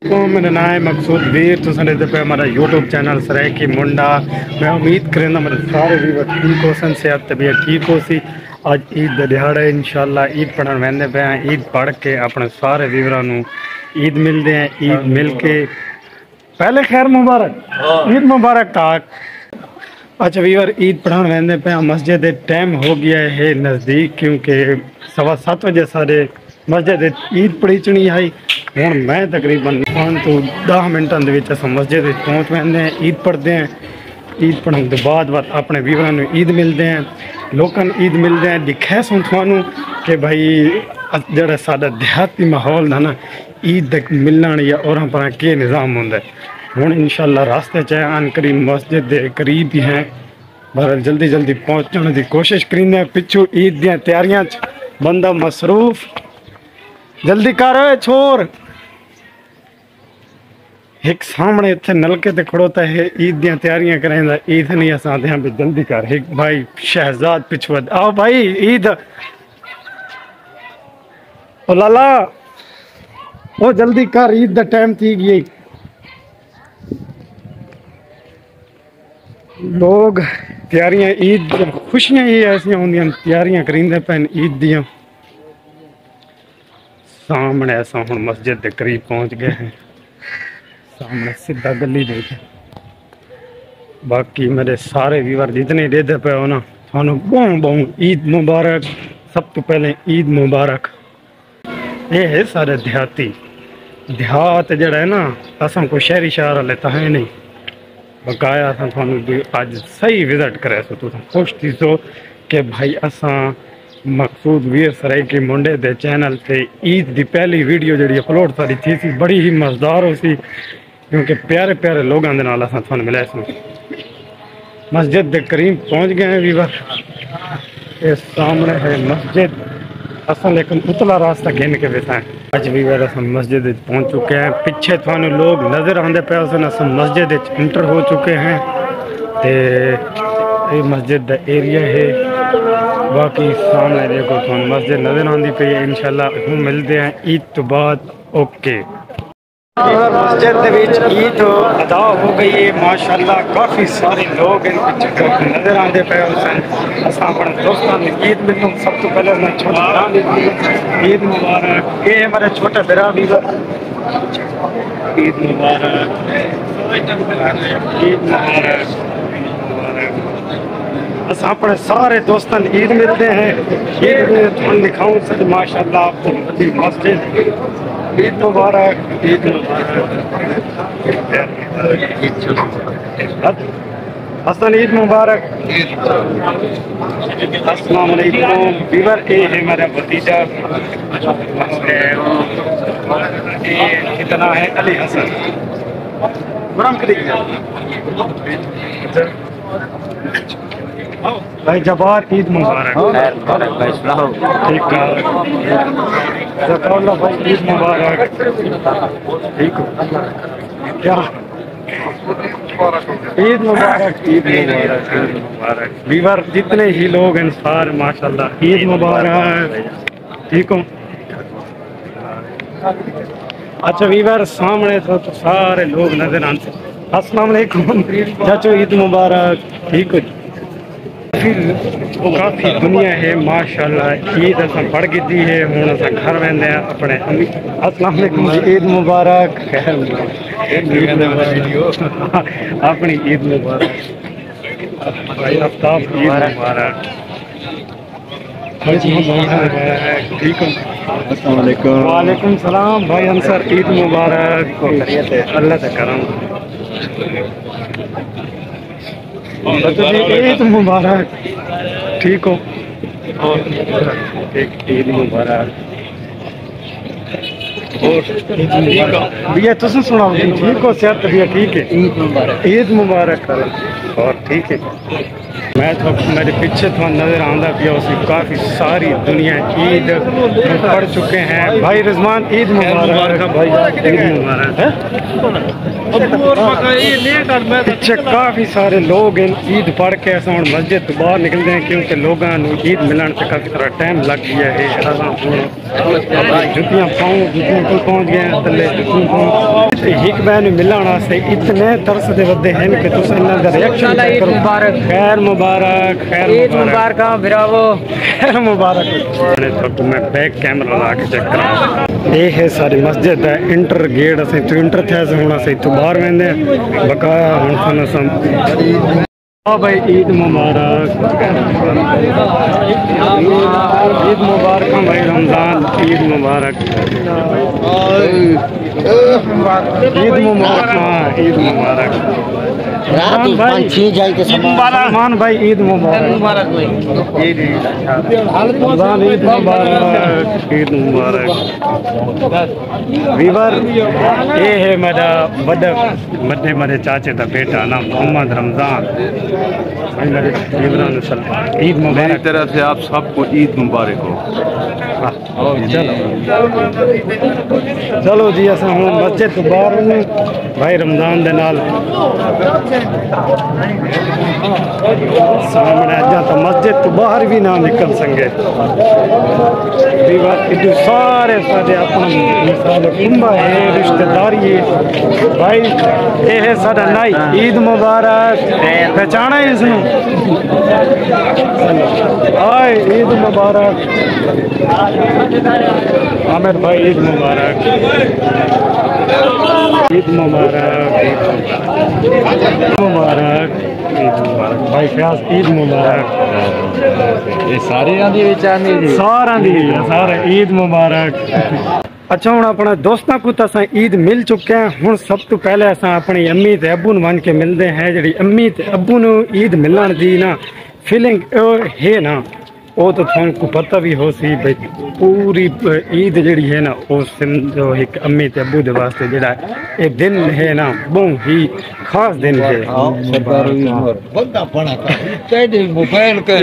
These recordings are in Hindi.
तो मेरा नाम है मकसूद वीर तुम रहते पे हमारा यूट्यूब चैनल सरायकी मुंडा। मैं उम्मीद करें मेरे सारे व्यूवर ठीक हो सन सेहत तबीयत ठीक हो सी। आज ईद का दिहाड़ा है इंशाल्लाह ईद पढ़न वहदे पे हैं। ईद पढ़ के अपने सारे व्यूवरां नू ईद मिलते हैं। ईद मिल के पहले खैर मुबारक ईद मुबारक ताक। अच्छा व्यूवर ईद पढ़ाने वहदे पे मस्जिद टाइम हो गया है नज़दीक क्योंकि 7:15 बजे सारे मस्जिद ईद पढ़ीचनी आई। हूँ मैं तकरीबन 5 तो 10 मिनटों के मस्जिद पहुँच वहदे हैं ईद पढ़ते हैं। ईद पढ़ने के बाद अपने व्यूवरां नू ईद मिलते हैं लोगों ईद मिलते हैं। दिखा सूँ थानू कि भाई जरा साडा देहाती माहौल था ना ईद तक मिलना या और पर के निज़ाम होंगे। हूँ इंशाल्लाह रास्ते च आन करीब मस्जिद के करीब ही हैं बहर जल्दी जल्दी पहुँचने की कोशिश करें। पिछू ईद दी तैयारियां बंदा मसरूफ जल्दी कर छोर। एक सामने इतने नलके ते खड़ोता है ईद दी तैयारियां करें ईद नहीं अस आते हैं भी जल्दी कर। एक भाई शहजाद पिछू आओ भाई ईद ओ लाला ओ जल्दी कर ईद का टाइम थी गई। लोग तैयारियां ईद खुशियां ही ऐसी होंदियां तैयारियां करेंदे पैन ईद दियां। सामने ऐसा हूँ मस्जिद के करीब पहुंच गए हैं सामने सीधा गली देख। बाकी मेरे सारे व्यूवर जितने देते पे हो ना थानू बहुत बहुत ईद मुबारक। सब तो पहले ईद मुबारक। ये है सारे देहाती देहात जड़ा है ना असम को शहरी शहर वाले तो है नहीं बकाया अस अज सही विजिट करे सो तुम खुश थी सो कि भाई असा मकसूद वीर सरायकी मुंडे दे चैनल पे ईद की पहली वीडियो जी अपलोड सारी थी सी बड़ी ही मज़ेदार हो सी क्योंकि प्यारे प्यारे लोगों के नाल असा मिले सो। मस्जिद के करीब पहुँच गए हैं वीवर। ये सामने है मस्जिद असा लेकिन उतला रास्ता गिन के बैठा है। अज भी वेर अस मस्जिद पहुँच चुके हैं। पिछे थानू लोग नज़र आते पे अस मस्जिद इंटर हो चुके हैं। ये मस्जिद का एरिया है। बाकी सामने देखो थानू मस्जिद नज़र आती पई है। इंशाल्लाह हम मिलते हैं ईद तो बाद। ओके मस्जिद ईद अदा हो गई है माशाल्लाह काफ़ी सारे लोग नज़र आते पे अस अपने दोस्तों ने ईद मिलूँ। सब तो पहले मैं छोटा ईद मुबारक। ये मेरा छोटा बिरा भी ईद मुबारक ईद मुबारक अस अपने सारे दोस्तों ने ईद मिलते हैं। ईद में दिखाऊँ सच माशाल्लाह आपको मस्जिद ईद मुबारक ईद मुबारक हसन ईद मुबारक। अस्सलाम वालेकुम वीवर ये है मेरा भतीजा ये कितना है अली हसन भाई जबार ईद मुबारक। ठीक है भाई ईद मुबारक। ठीक हो क्या ईद मुबारक ईद मुबारक ईद मुबारक। वीवर जितने ही लोग हैं सारे माशाल्लाह ईद मुबारक। ठीक हो अच्छा वीवर सामने तो सारे लोग नजर आते। अस्सलाम वालेकुम चाचो ईद मुबारक। ठीक हो काफ़ी दुनिया है माशाल्लाह। ईद अस पढ़ दी है हूँ अस घर वेंदे अपने अस्सलाम वालेकुम ईद मुबारक। अपनी ईद मुबारक भाई आफ्ताब ईद मुबारक। ठीक हो वालेकुम सलाम भाई अंसर ईद मुबारक। अल्लाह का करम ईद मुबारक। ठीक हो ईद मुबारक भैया तुम सुनाओ ठीक हो सेहत भैया ठीक है ईद मुबारक और ठीक है। मैं तो मेरे पीछे तो नजर आंदा पिया उसी काफ़ी सारी दुनिया ईद पढ़ चुके हैं। भाई रिजवान ईद मुबारक भाई, ईद मुबारक। पीछे काफ़ी सारे लोग ईद पढ़ के अस हम मस्जिद तो बाहर निकलते हैं क्योंकि लोगों ईद मिलन से काफ़ी सारा टाइम लग गया है। जुतियाँ को पहुँच गए हैं थले एक बैन मिलन वास्ते इतने तरसते वधे हैं कि तुम इन्हां दा रिएक्शन करो। खैर मुबारक, खैर मुबारक भिरावो, खैर मुबारक। तो मैं बैक कैमरा ला के चेक करा। ये है सारी मस्जिद है इंटर गेट असें तो इंटर थे हुण असें तो बाहर वेंदे बकाया हुण सानू सम हाँ भाई ईद मुबारक, ईद मुबारक भाई, रमजान ईद मुबारक, ईद मुबारक, हाँ ईद मुबारक। सलमान भाई ईद मुबारक, ईद मुबारक, ईद मुबारक। वीवर ये है मेरा बड़े मेरे चाचे का बेटा ना मोहम्मद रमजान। ईद मुबारक। मेरी तरफ से आप सबको ईद मुबारक हो। चलो जी अस हम मस्जिद तो बाहर भाई रमजान दे नाल सामने अजा तो मस्जिद तो बाहर भी ना निकल संगे। सारे सारे अपना मिसाल कुंभा है रिश्तेदारी है भाई। ये है साडा नाई ईद मुबारक, पहचाना है इसने आए ईद मुबारक। आमिर भाई ईद मुबारक, ईद मुबारक, ईद मुबारक, ईद मुबारक भाई फ्याज ईद मुबारक। ये सारे सारा दी सारे ईद मुबारक। अच्छा हूँ अपना दोस्तों को तो असा ईद मिल चुके हैं। हूँ सब तो पहले असा अपनी अम्मी ते अबू बन के मिलते हैं। जी अम्मी ते अबू न ईद मिलन दी ना फीलिंग है ना वो तो थोड़ा पता भी हो सी भाई पूरी ईद जी है ना वो समझो एक अम्मी ते अबू दे वास्ते जड़ा ये दिन है ना बहुत ही खास दिन है।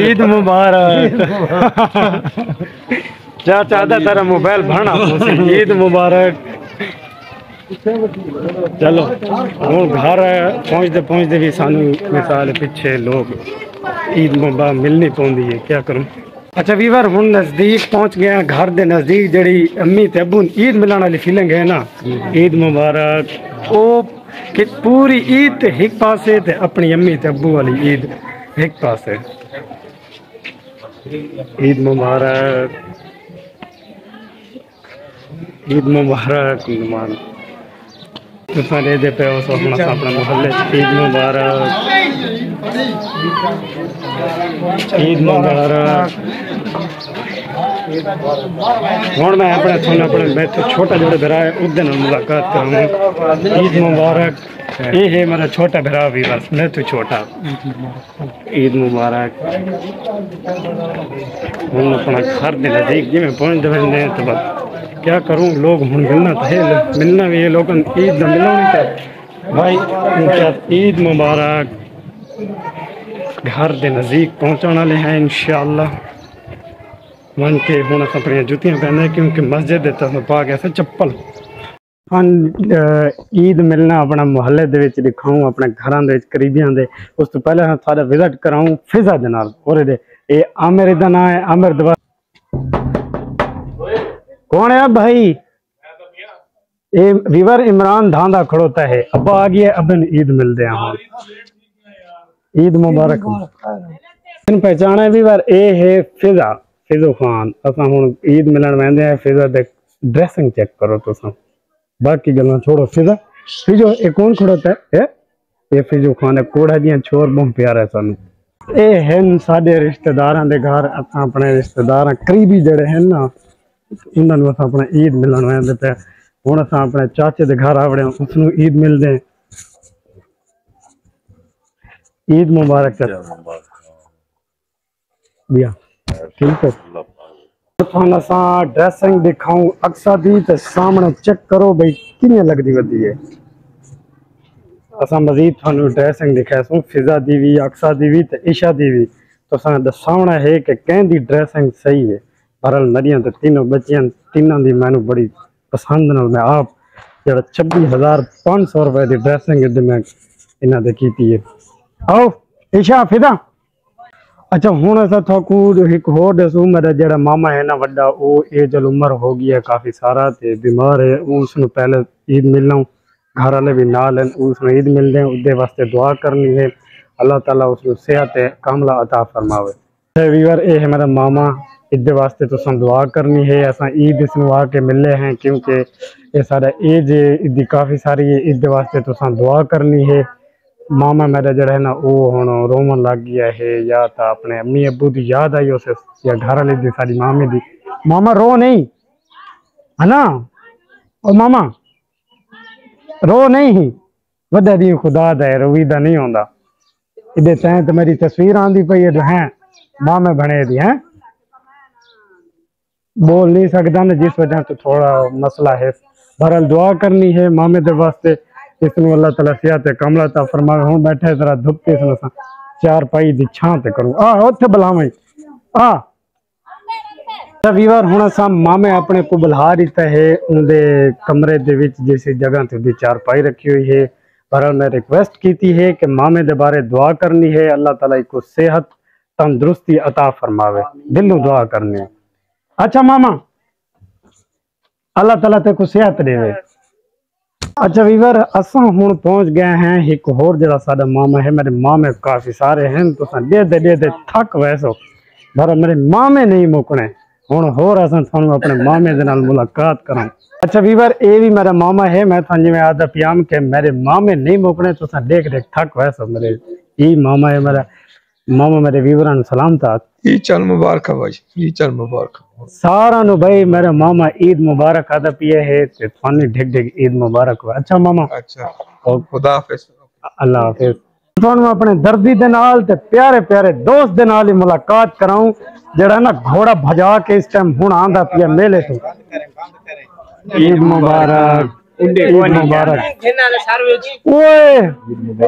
ईद मुबारक चाचा तेरा मोबाइल भाना ईद मुबारक। चलो हूँ घर पहुँचते पहुँचते भी सानू मिसाल पिछे लोग ईद मुबारक मिलनी पौंदी है क्या करूँ। अच्छा वीवर हूँ नज़दीक पहुँच गया घर के नज़दीक जड़ी अम्मी ते अबू ईद मिलाने वाली फीलिंग है ना ईद मुबारक वो कि पूरी ईद ते एक पासे ते अपनी अम्मी ते अबू वाली ईद एक पासे। ईद मुबारक, ईद मुबारक। सारे दे पे अपना मोहल्ले ईद मुबारक, ईद मुबारक। हूँ मैं अपने मैं तो छोटा जोड़े भरा है उस दिन मुलाकात करूँगा। ईद मुबारक। ये है मेरा छोटा भरा भी बस मैं तो छोटा। ईद मुबारक। हूँ अपना घर के नज़दीक जी मैं पहुँच दे तो बस क्या करूँ लोग हूँ मिलना तो है मिलना भी है लोग ईद का मिलना नहीं था भाई। ईद मुबारक। घर के नज़दीक पहुँचाने वाले हैं इंशाअल्लाह मन के हूँ अपनी जुतियाँ पहने क्योंकि मस्जिद तो पा गया था चप्पल। हाँ ईद मिलना अपना मोहल्ले के दिखाऊँ अपने घर के करीबियां दे उस तो पहले हाँ सारा विजिट कराऊँ फिजा दे नाल और ये आमिर दा नाम है आमिर दवा कौन है भाई ये वीवर इमरान धांधा खड़ोता है अब्बा आ गया अब ईद मिलते हैं। ईद मुबारक। पहचाना है वीवर ये है फिजा फिजो खान। असा हूँ ईद मिलन वेंदे हैं फिजा दे ड्रेसिंग चेक करो तुम बाकी गल्लां छोड़ो। फिजा फिजो ये कौन खड़ोता है ये फिजो खान है कोड़ा जी छोर बहुत प्यारा है सानू। ये हैं साडे रिश्तेदारां दे घर असां अपने रिश्तेदार करीबी जड़े हैं ना उन्होंने अस अपना ईद मिलन वेंदे पे। हूँ अस अपने चाचे के घर आवड़े उसनू ईद मिलते। ईद मुबारक भैया ठीक है। असा ड्रेसिंग दिखाऊं अक्सा दी तो सामने चेक करो भाई कितनी लगती वधी है। असां मजीद थानू ड्रेसिंग दिखासूं फिजा दी भी, अक्सा दी भी ते ईशा दी भी। तो असां दसावना है कि कहंदी ड्रेसिंग सही है। बहरहाल मेरियां तो तीनों बच्चियां तीनों दी मैनू बड़ी पसंद न। मैं आप जरा 26,500 रुपए की ड्रेसिंग मैं इन्हां दे कीती है। आओ ईशा फिदा। अच्छा हुण असां थाकू एक होर दसूं। मेरा जड़ा मामा है ना वड्डा, वो एजल उम्र हो गई है काफ़ी सारा, ते बीमार है। उसनू पहले ईद मिलना, घर वाले भी नाल हैं, उसनू ईद मिलते हैं, उसदे वास्ते दुआ करनी है। अल्लाह ताला उसनू सेहत कामला अता फरमावे। वीवर ये है मेरा मामा, ईद वास्ते तुसां दुआ करनी है। असां ईद इसनू आके मिले हैं क्योंकि ये सारा एज ईद काफ़ी सारी है। ईद वास्ते तुसां दुआ करनी है। मामा मेरा जड़ा है ना वो हुण रोवन लग गया है, या तो अपने अम्मी अबू की याद आई उसे, या घर वाले दी सारी मामे दी। मामा रो नहीं है ना, ओ मामा रो नहीं ही, वड्डा दी खुदा दा है, रोवीदा नहीं होंदा। इधे तैं तो मेरी तस्वीर आंदी पई है मामे बने दी है, बोल नहीं सकता ना जिस वजह तो थोड़ा मसला है। बहरहाल दुआ करनी है मामे दे वास्ते, इसनू अल्लाह ताला सेहत कामला ता फरमावे। हुण बैठे जरा धुप के इसनू चार पाई दी छां ते करूं आ उत्थे बुलावे आ वीवर। हुण असां मामे अपने को बुला दिता है उनके कमरे दे विच जिस जगह ते उदी चार पाई रखी हुई है। बहरहाल मैं रिक्वेस्ट की है कि मामे दे बारे दुआ करनी है, अल्लाह ताला को सेहत तंदुरुस्ती अता फरमावे, दिलों दुआ करनी है। अच्छा मामा अल्लाह ताला ते को सेहत देवे। अच्छा वीवर असां हुण पहुंच गए हैं एक होर जरा साडा मामा है। मेरे मामे काफी सारे हैं, तुसां दे थक वैसो, पर मेरे मामे नहीं मुकने। हुण होर असां थानू अपने मामे दे नाल मुलाकात करां। अच्छा वीवर ये भी मेरा मामा है। मैं थां जिवें आदा पियाम के मेरे मामे नहीं मुकने, तुसां देख देख थक वैसो। मेरे ई मामा है मेरा मामा, मेरे वीवरां नू सलाम था। ईद चल मुबारक भाई, ईद चल मुबारक सारा नु भाई। मेरा मामा ईद मुबारक आदा पिया है ते थाने ढिग ढिग ईद मुबारक हो। अच्छा मामा, अच्छा खुदा हाफिज, अल्लाह हाफिज। थानू अपने दर्दी दे नाल ते प्यारे प्यारे दोस्त दे नाल ही मुलाकात कराऊं, जड़ा ना घोड़ा भजा के इस टाइम हुण आंदा पिया मेले तो। ईद मुबारक, ईद मुबारक, ओए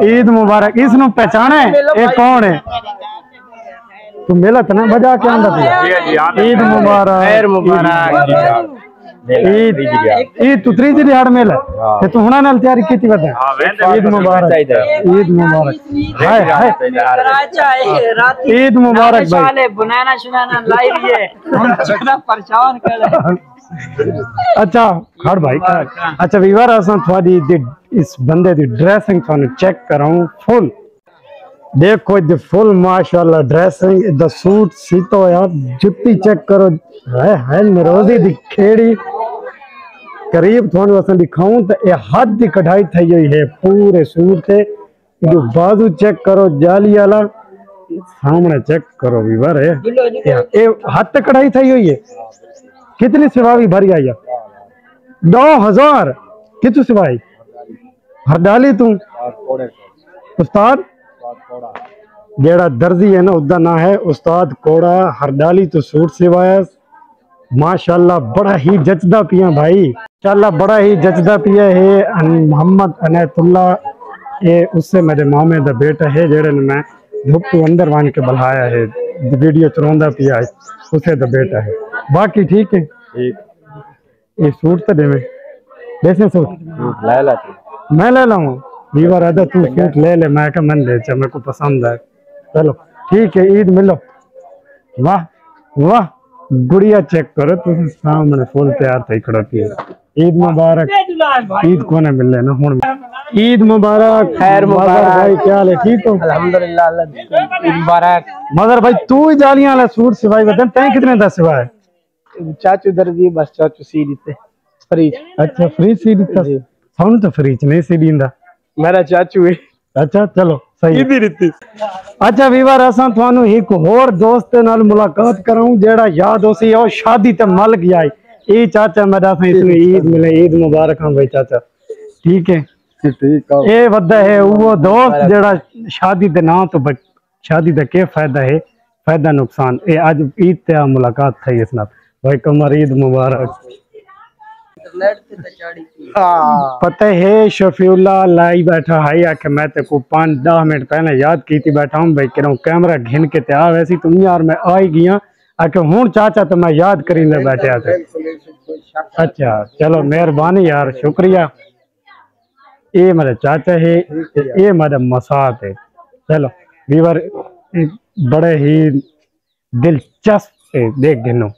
ईद मुबारक। इसनू पहचाने ये कौन है? तू मेला तना बजा के आंदा पिया। ईद मुबारक, खैर मुबारक। ईद ईद तू त्रीजी दिहाड़ मेला ते तू हुणा नाल तैयारी कीती वदा। ईद मुबारक, ईद मुबारक। हाय हाय ईद मुबारक भाई। बनाना सुनाना लाई दिए हम परेशान कर। अच्छा खड़ भाई खड़। अच्छा वीवर असां थोड़ी इस बंदे दी ड्रेसिंग थानू चेक कराऊं फुल। देखो इधर फुल माशाल्लाह ड्रेसिंग, इधर सूट सीतो यार, जुत्ती चेक करो, है नरोजी दी खेड़ी। करीब थानू असां दिखाऊं तो ये हाथ दी कढ़ाई थई हुई है पूरे सूट से। जो बाजू चेक करो जाली वाला, सामने चेक करो वीवर है ये हाथ तक कढ़ाई थई हुई है। कितनी सिवाई भरी आई है? 2000 कितु सिवाई हर डाली तू उस्ताद। जेड़ा दर्जी है ना उसका ना है उस्ताद कोड़ा। हरडाली तो सूट सिवाया माशाल्लाह, बड़ा ही जचदा पिया भाई, माशाल्लाह बड़ा ही जचदा पिया है। मोहम्मद अनैतुल्ला ये उससे मेरे मामे का बेटा है, जेड़े ने मैं धुप तो अंदर वन के बुलाया है, वीडियो चलांदा पिया है, उसे का बेटा है। बाकी ठीक है। ये सूट तो देवे वैसे सूट ले ला, मैं ले लाऊं वीवर आदा तू सूट ले ले। मैं क्या मन ले चा, मेरे को पसंद है। चलो ठीक है, ईद मिलो। वाह वाह गुड़िया चेक करो तुम सामने फुल तैयार थी खड़ोती है। ईद मुबारक। ईद को ना मिले ना हुण। ईद मुबारक, खैर मुबारक भाई, क्या हाल है? ठीक हो? अल्हम्दुलिल्लाह। ईद मुबारक। मगर भाई तू ही जालियां वाला सूट सिवाई बता, तैं कितने दा सिवाया? चाचू दर्जी बस चाचू सी दीते फ्री। अच्छा फ्री सी दीता सानू तो फ्री च नहीं सी दींदा, मेरा चाचू है। अच्छा चलो सही। अच्छा वीवर असां थानू एक होर दोस्त नाल मुलाकात कराऊं जेड़ा याद होसी ओ शादी ते मल गया। ई चाचा मेरा सा इसने ईद मिले, ईद मुबारक हां भाई चाचा। ठीक है ठीक है। ए वदा है वो दोस्त जेड़ा शादी दे ना तो शादी दा के फायदा है, फायदा नुकसान ए आज ईद ते मुलाकात थई इस नाल भाई। कमर ईद मुबारक। फ्लैट थे तचाड़ी की। पता है शफीउल्ला लाई बैठा है या कि मैं ते को 5-10 मिनट पहले याद की थी बैठा हूँ भाई कह कैमरा घिन के ते आ वैसी तुम यार मैं आई गया आके हूँ चाचा तो मैं याद करी ले बैठे थे। अच्छा चलो मेहरबानी यार शुक्रिया। ये मेरे चाचा है ये मेरे मसात है। चलो वीवर बड़े ही दिलचस्प है देख गिनो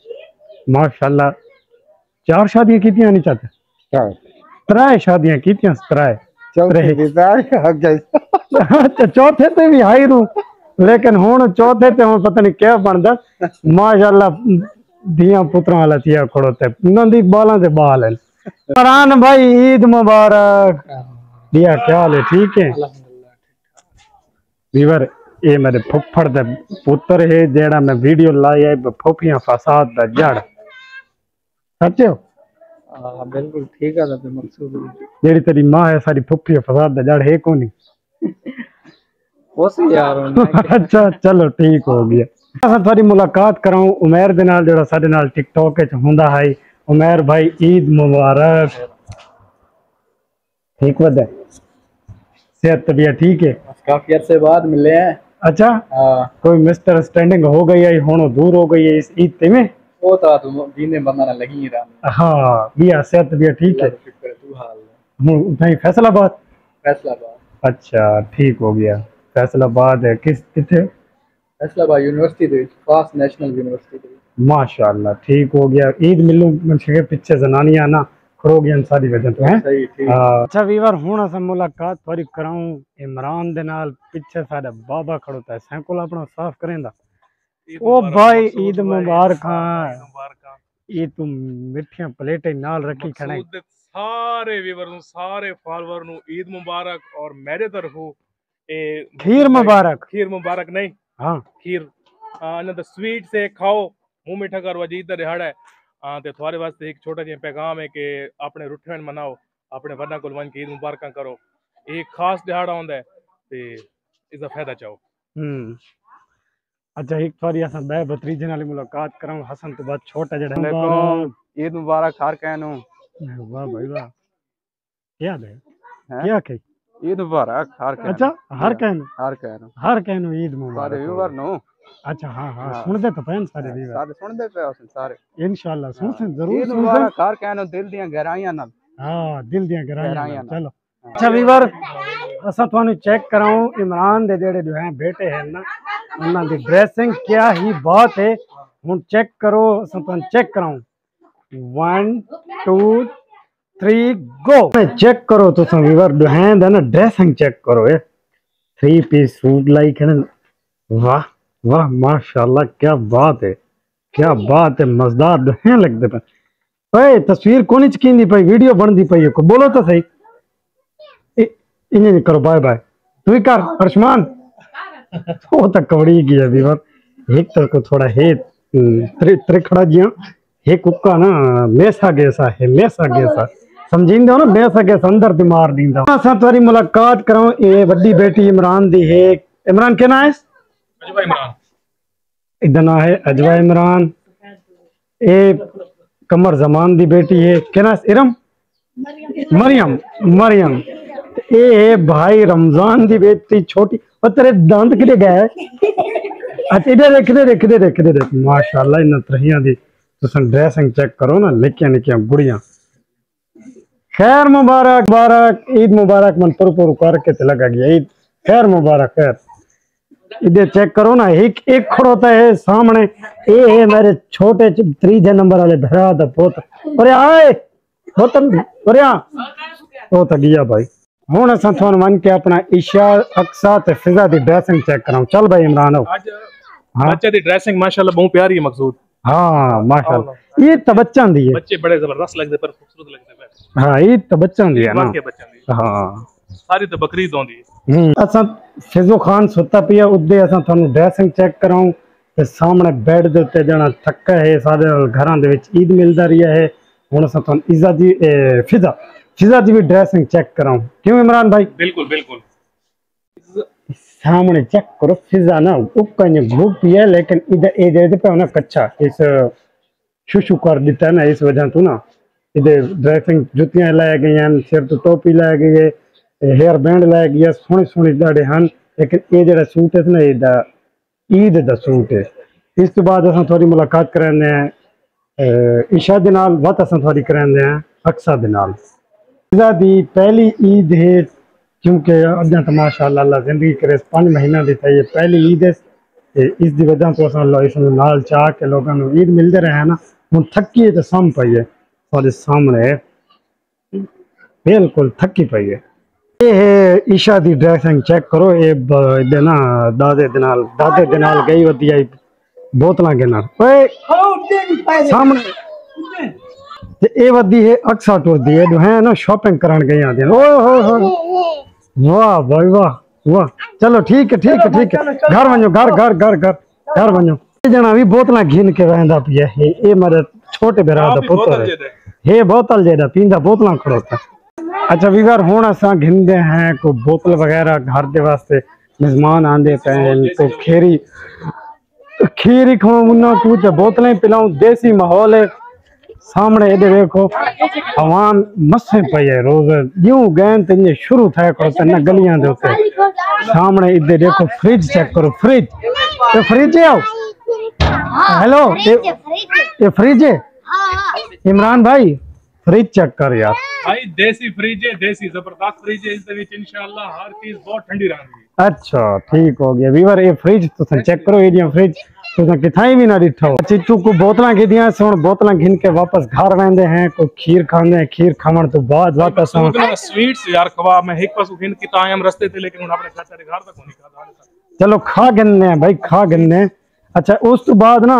माशाल्लाह। 4 शादियां की नहीं चाहते 3 शादियां की 3 चौथे ते भी हाई रू लेकिन हुन चौथे ते हुन पता नहीं क्या बनदा माशाल्लाह धिया पुत्रा वाला थिया खड़ोते नंदी बाला से बाल है। इमरान भाई ईद मुबारक दिया क्या हाल है ठीक है वीवर ये मेरे फुफड़ दे पुत्र है जेड़ा मैं वीडियो लाई है फुफियां फसाद दा जड़ सच्चे हो। हां बिल्कुल ठीक है तो मकसूद जेड़ी तेरी मां है सारी फुफी फसाद दा जड़ है कोनी बस यार। अच्छा चलो ठीक हो गया। असां थोड़ी मुलाकात कराऊं उमैर दे नाल जेड़ा साडे नाल टिकटॉक विच हुंदा है। उमैर भाई ईद मुबारक ठीक वदा सेहत तबीयत ठीक है काफी अरसे बाद मिले हैं। अच्छा कोई मिस्टर स्टैंडिंग हो गई है हुन दूर हो गई है इस ईद ते में वो तो दीने बंदा ना लगी रहा। हाँ बिया सेहत तबीयत ठीक है तू हाल उठाई फैसलाबाद। अच्छा ठीक हो गया फैसलाबाद है किस किथे फैसलाबाद यूनिवर्सिटी दे फास्ट नेशनल यूनिवर्सिटी माशाल्लाह ठीक हो गया। ईद मिलूं मनशे पीछे जनानियां ना खड़ोगियां सारी वजह तो है सही ठीक। अच्छा वीवर हुन अस मुलाकात थोड़ी कराऊं इमरान दे नाल पीछे साडा बाबा खड़ोता है सैंकुल अपना साफ करेंदा ओ भाई ईद मुबारक ये तुम मिठियां प्लेटें नाल रखी खड़े सारे व्यूअर नु सारे फॉलोअर नु ईद मुबारक और मेरे तरफों खीर मुबारक नहीं हाँ खीर अन द स्वीट से खाओ मुंह मीठा करो अज ईद दा दिहाड़ा है ते थोड़े वास्ते एक छोटा जिहा पैगाम है कि अपने रुठन मनाओ अपने वड्डा कोल वन के ईद मुबारक करो एक खास दिहाड़ा होंदा है ते इसदा फायदा चाहो। अच्छा एक बारी असां बे भतीजे नाल मुलाकात कराऊं हसन तो बाद छोटा जड़ा ईद मुबारक हर कहनो। वाह भाई वाह क्या है क्या कही ईद मुबारक हर कहनो। अच्छा हर कहनो ईद मुबारक सारे व्यूअर नो। अच्छा हाँ सुनदे तो पैन सारे व्यूअर सारे सुनदे पे उस सारे इंशाल्लाह सुनसे जरूर ईद मुबारक हर कहनो दिल दियां गहराइयां नाल। हां दिल दियां गहराइयां चलो। अच्छा व्यूअर असा थानू चेक कराऊं इमरान दे जेड़े जो है बेटे हैं ना उन्हां दी ड्रेसिंग क्या ही बात है हुन चेक करो असा थानू चेक कराऊं 1 2 3 गो चेक करो तो व्यूअर जो है ना ड्रेसिंग चेक करो ये 3 पीस सूट लाइक है वाह वाह माशाल्लाह क्या बात है मजेदार है लगदे पे ओए तस्वीर कोनी चकींदी पई वीडियो बनदी पई को बोलो तो सही इन्हें नहीं करो बाय बाय तू ही कर अर्शमान वो तक कवड़ी गया व्यूअर एक तो को थोड़ा है त्रिखड़ा जिया हे कुक्का ना मेसा गेसा समझीन दो ना मेसा गेसा अंदर दी मार दींदा असा तोरी मुलाकात कराऊं ये बड़ी बेटी इमरान दी है इमरान के ना है अजवा इमरान इधर ना है अजवा इमरान ए कमर जमान दी बेटी है क्या ना इरम मरियम ए भाई रमजान दी बेटी छोटी और तेरे दांत किधर गए अच्छा इधर देख माशाल्लाह इन तरहियां दी तुम ड्रेसिंग चेक करो ना निक्कियां गुड़ियां खैर मुबारक ईद मुबारक मन पुर करके ते लगा गया ईद खैर मुबारक खैर इधर चेक करो ना एक खड़ोता है सामने ये है मेरे छोटे 3 नंबर वाले भरा दा पोत अरे आए वो तो गया भाई हुन असा थोन मन के अपना ईशा अक्सा ते फिजा दी ड्रेसिंग चेक कराऊं चल भाई इमरान हो आज बच्चे दी ड्रेसिंग माशाल्लाह बहुत प्यारी है मकसूद। हाँ माशाल्लाह ये तो बच्चा दी है बच्चे बड़े जबरदस्त लगदे पर खूबसूरत लगदे हाँ ये तो बच्चा दी है ना हाँ सारी तो बकरीद होंदी है। असा फिजो खान सुता पिया उदे असा थानू ड्रेसिंग चेक कराऊं ते सामने बेड दे उत्ते जना थक्का है सारे घरां दे विच ईद मिलदा रही है हुन असा थानू इज़ा दी फिजा दी भी ड्रेसिंग चेक कराऊं क्यों इमरान भाई बिल्कुल सामने चेक करो फिजा ना ऊपर ने ग्रुप है लेकिन इधर ए दे पे ना कच्चा इस शुशु कर देता है ना इस वजह तो ना इधर ड्रेसिंग जुतियां लाई गई हैं, सिर तो टोपी लाई गई है, हेयर बैंड लाई गई है, सोहनी सोहनी दाड़े हैं। लेकिन ये जो सूट है ना, ये ईद का सूट है। इस तो बाद असां थोड़ी मुलाकात कराने हैं ईशा दे नाल, वत असां थोड़ी कराने हैं अक्सा दे नाल। ईदा दी पहली ईद है, क्योंकि अद्धा तो माशाअल्लाह अल्लाह जिंदगी करे 5 महीना दी था, ये पहली ईद है। इस दी वजह तो असां इस नाल चाह के लोगों को ईद मिलते रहे हैं ना। हुण थकी तो सम पई है थोड़े सामने, बिल्कुल थकी पई है। ये है ईशा दी ड्रेसिंग, चेक करो। ये ना दादे दे नाल गई वदी आई बोतलां के नाल, ओए सामने ते ए वदी है अक्सा तो दी है, जो है ना शॉपिंग करन गई आंदे। ओए हो वाह भाई वाह वाह। चलो ठीक है ठीक है ठीक है, घर वञो, घर वञो। ये जना भी बोतलां घिन के वेंदा पिया है। ये मेरे छोटे भरा दा पुत्र है, हे बोतल जेड़ा पींदा बोतलां खड़ोता। अच्छा वीवर हुण असां घिनदे हैं को बोतल वगैरह घर दे वास्ते, मेहमान आंदे पैन तो खीर खाऊं कुछ बोतलें पिलाऊं, देसी माहौल है सामने। ये देखो हवान मसे पई है, रोज यूं गैन ते शुरू थे करते ना गलियां दे उत्ते सामने। इधर देखो फ्रिज चेक करो, फ्रिज है। हेलो ये फ्रिज है इमरान भाई, फ्रिज चेक कर यार भाई, देसी फ्रिज है, देसी जबरदस्त फ्रिज है। इस दे विच इंशाल्लाह हर चीज बहुत ठंडी रहंदी। अच्छा ठीक हो गया वीवर, ये फ्रिज तुम चेक करो, ये फ्रिज तुम किथाई भी ना डिठो। चिट्टू को बोतलां गिदियां सुन, बोतलां घिन के वापस घर वेंदे हैं, को खीर खांदे हैं, खीर खावण तो बाद वापस स्वीट्स यार खवा मैं एक पासो घिन के तायम रस्ते थे, लेकिन अपने घर तक नहीं खा। चलो खा गिनने हैं भाई, खा गिनने। अच्छा उस तो बाद ना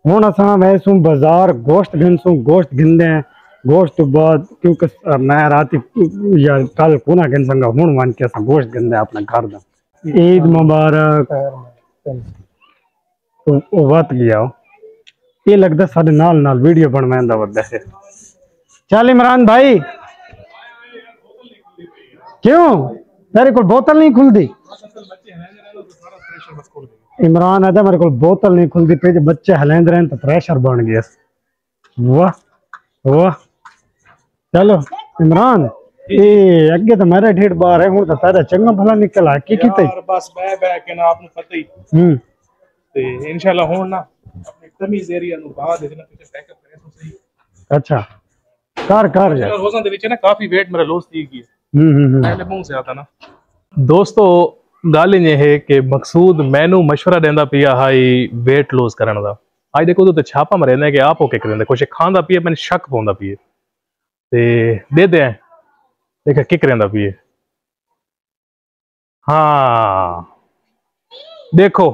हुण असां वैसू बाजार गोश्त गिनसूं, गोश्त गिनदे हैं। गोश्त तो बाद क्योंकि मैं रात या कल को ना गिन संगा, हुण वन के असां गोश्त गिनदे अपने घर दा। ईद मुबारक। तो वत गया ये लगता साढ़े नाल वीडियो बनवांदा वदा है। चल इमरान भाई, क्यों मेरे को बोतल नहीं खुलती? इमरान आदा मेरे को बोतल नहीं खुलती पे, बच्चे हलेंद रहे तो प्रेशर बन गया। वाह वाह। चलो इमरान, ये अगे तो मेरा ढेर बार है, हुण तो तेरा चंगा भला निकल आ की कीते बस बह के ना आपने पता ही ते इंशाल्लाह हुण ना अपने तमीज एरिया नु बाद इतना कुछ बैकअप करे तो सही। अच्छा कर यार, रोजां दे विच ना काफी वेट मेरा लॉस थी गई पहले मुंह से आता ना। दोस्तों गल ये है कि मकसूद मैनू मशवरा देंदा पिया हाई वेट लॉस करन दा। आज देखो तो छापा मरेंदा कि आप ओके करेंदा, कुछ खांदा पिए मैंने शक पौंदा पिए ते दे दे देखा की करेंदा पिए। हाँ देखो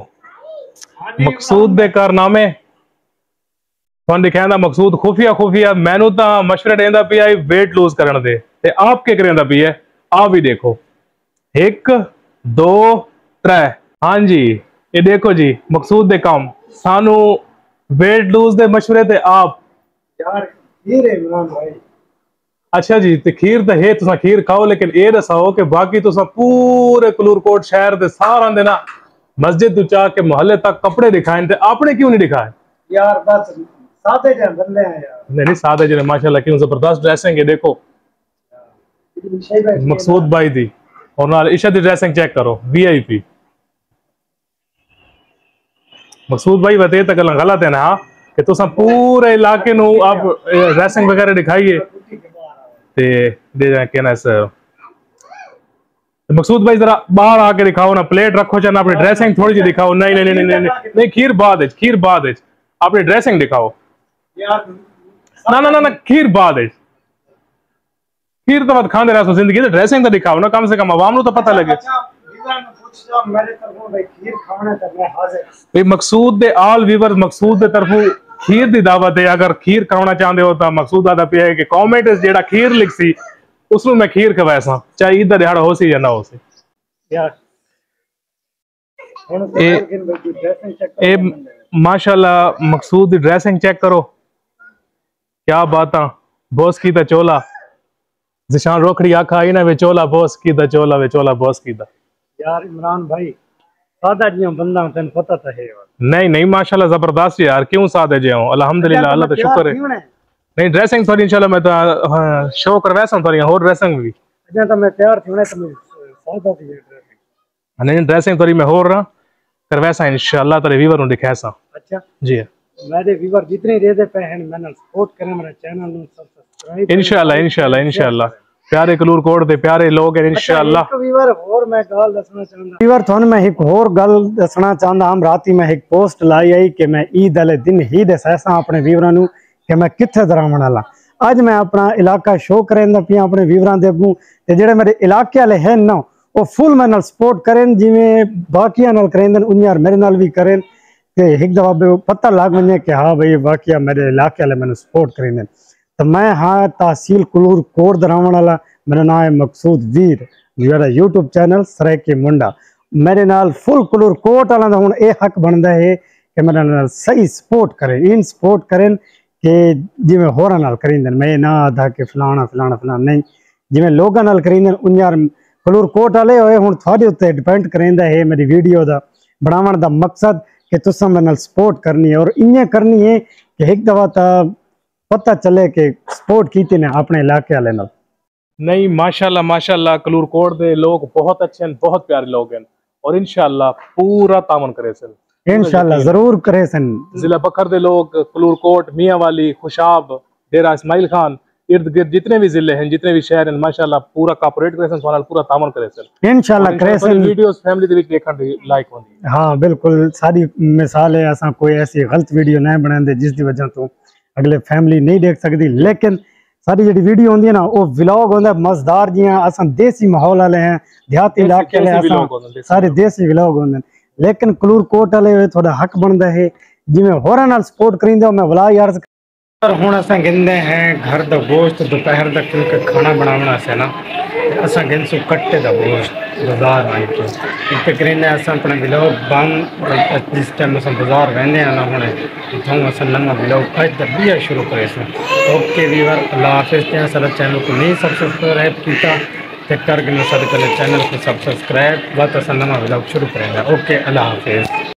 मकसूद दे कारनामे तुहानू दिखांदा, मकसूद खुफिया मैनू तो मशवरा देंदा पिया वेट लूज करन दे, ते आप के करेंदा पिया आप भी देखो। 1 2 3 हाँ जी ये देखो जी मकसूद दे काम, सानू वेट लूज दे मशवरे ते आप यार खीर है इमरान भाई। अच्छा जी ते खीर तो है, तुसा खीर खाओ, लेकिन ये दसाओ कि बाकी तुसा पूरे कलूरकोट शहर दे सारा दिन मस्जिद तो चाह के मोहल्ले तक कपड़े दिखाए थे, आपने क्यों नहीं दिखाए? यार बस सादे जन बंदे हैं यार। नहीं सादे जन माशाल्लाह क्यों जबरदस्त ड्रेसिंग है। देखो मकसूद भाई दी और नाल ईशा दी ड्रेसिंग चेक करो, VIP। मकसूद भाई बते तक गलत है ना कि तुसा पूरे इलाके नु आप ड्रेसिंग वगैरह दिखाइए ते दे जाए कहना सर। मकसूद भाई जरा बाहर आके दिखाओ ना, प्लेट रखो चाहे अपनी ड्रेसिंग थोड़ी सी दिखाओ। नहीं नहीं नहीं नहीं नहीं खीर बाद अपनी ड्रेसिंग दिखाओ ना ना ना ना खीर बाद खीर तो मत खाते रहो जिंदगी, ड्रेसिंग तो दिखाओ ना, कम से कम आवाम को तो पता लगे। मकसूद दे आल वीवर मकसूद दे तरफों खीर दी दावत है। अगर खीर खाना चाहते हो तो मकसूद आदा पिया है कि कॉमेंट जेड़ा खीर लिख सी उसमें मैं खीर खवाया चाहे ईद दिहाड़ा हो सी या ना हो सी। ए माशाल्लाह मकसूद दी ड्रेसिंग चेक करो, क्या बात है। बॉस की दा चोला जिशान रोकड़ी आखा आई ना वे चोला बॉस की दा चोला वे चोला बॉस की दा। यार इमरान भाई सादा जिया बंदा तेन पता तो है। नहीं नहीं माशाल्लाह जबरदस्त यार, क्यों सादे जे हूं अल्हम्दुलिल्लाह, अल्लाह का शुक्र है। नहीं ड्रेसिंग थोड़ी इंशाल्लाह मैं तो शो करवासा थोड़ी और ड्रेसिंग भी अजा तो मैं तैयार थी तो मैं सादा थी ड्रेसिंग नहीं ड्रेसिंग थोड़ी मैं हो रहा करवासा इंशाल्लाह तेरे व्यूअर नु दिखासा। अच्छा जी मेरे व्यूअर जितने रहते पे हैं मैंने सपोर्ट करें मेरा चैनल नु सब्सक्राइब इंशाल्लाह इंशाल्लाह इंशाल्लाह प्यारे कलूर कोट दे प्यारे लोग हैं इंशाल्लाह। एक व्यूअर और मैं गल दसना चाहंदा व्यूअर थाने मैं एक और गल दसना चाहंदा हम राती मैं एक पोस्ट लाई आई कि मैं ईद वाले दिन ही दसासा अपने व्यूअरां नु कि मैं किथे दरावण वाला अज मैं अपना इलाका शो करेंदा पिया अपने व्यूअरां दे अगू ते जेड़े मेरे इलाके वाले हैं ना वो फुल मेरे नाल सपोर्ट करें जिवें बाकियां नाल करेंदन उन्यार मेरे नाल भी करें ते एक दफा पता लग वने कि हाँ भाई बाकिया मेरे इलाके वाले मैंने सपोर्ट करेंदन। तो मैं हाँ तहसील कलूर कोट दरावण वाला मेरा नाम है मकसूद वीर मेरा यूट्यूब चैनल सरायकी मुंडा मेरे नाल फुल कलूर कोट वाला हुण ये हक बनता है कि मेरे नाल सही सपोर्ट करें इन सपोर्ट करें कि जिवें होरां नाल करेंदन मैं ना आधा कि फलाना फलाना फलाना नहीं जिवें लोगां नाल करेंदन उन्यार कलूर कोट वाले होए हुण थोड़े उत्ते डिपेंड करेंदा है मेरी वीडियो दा बनावण दा मकसद कि तुसां मेरे नाल सपोर्ट करनी है और इयां करनी है कि एक दफा ता पता चले कि सपोर्ट कीती ने अपने इलाके वाले नाल। नहीं माशाल्लाह माशाल्लाह कलूर कोट दे लोग बहुत अच्छे हैं बहुत प्यारे लोग हैं और इंशाल्लाह पूरा तामन करे सन इंशाल्लाह जरूर करे सन। जिला बखर दे लोग कलूर कोट मियां वाली खुशाब डेरा इस्माइल खान इर्द गिर्द जितने भी जिले हैं जितने भी शहर हैं माशाल्लाह पूरा कॉपरेट करे सन सोनाल पूरा तामन करे सन इंशाल्लाह करे सन। वीडियोस फैमिली दे विच देखण दी लाइक होंदी। हाँ बिल्कुल सारी मिसाल है असा कोई ऐसी गलत वीडियो नहीं बनाते जिसकी वजह तो अगले फैमिली नहीं देख सकती लेकिन सारी जी वीडियो होंगी ना वो व्लॉग होंगे मजेदार जियां असा देसी माहौल वाले हैं देहाती इलाके वाले सारे देसी व्लॉग होंगे लेकिन कलूर कोट वाले थोड़ा हक बनता है जिवें होरां नाल सपोर्ट करेंदे मैं वला यार पर हुण असां गिनदे हैं घर दा गोश्त दोपहर दा क्योंकि खाना बनावना से ना असां गिनसू कट्टे दा गोश्त बाजार आई के इत्ते करेंदे असां अपना व्लॉग बंद जिस टाइम असां बाजार वेंदे हैं ना हुणे इत्थों असां नवां व्लॉग अज दा बिया शुरू करेसूं। ओके व्यूअर अल्लाह हाफिज़ ते साडे चैनल को नहीं सब्सक्राइब कीता ते करके साडे चैनल को सब्सक्राइब बस असां नवां व्लॉग शुरू करेंगे। ओके अल्लाह हाफिज़।